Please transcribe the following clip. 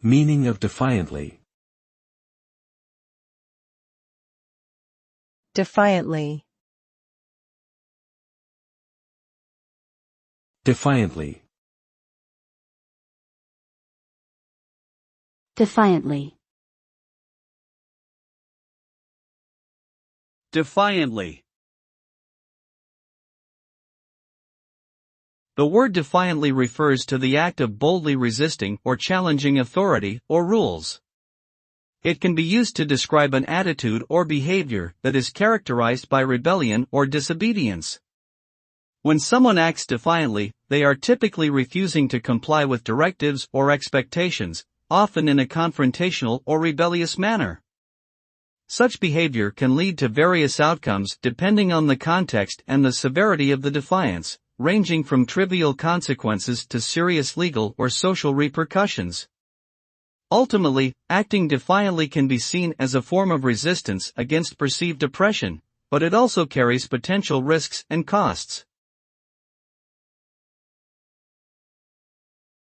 Meaning of defiantly. Defiantly. Defiantly. Defiantly. Defiantly. The word defiantly refers to the act of boldly resisting or challenging authority or rules. It can be used to describe an attitude or behavior that is characterized by rebellion or disobedience. When someone acts defiantly, they are typically refusing to comply with directives or expectations, often in a confrontational or rebellious manner. Such behavior can lead to various outcomes depending on the context and the severity of the defiance, ranging from trivial consequences to serious legal or social repercussions. Ultimately, acting defiantly can be seen as a form of resistance against perceived oppression, but it also carries potential risks and costs.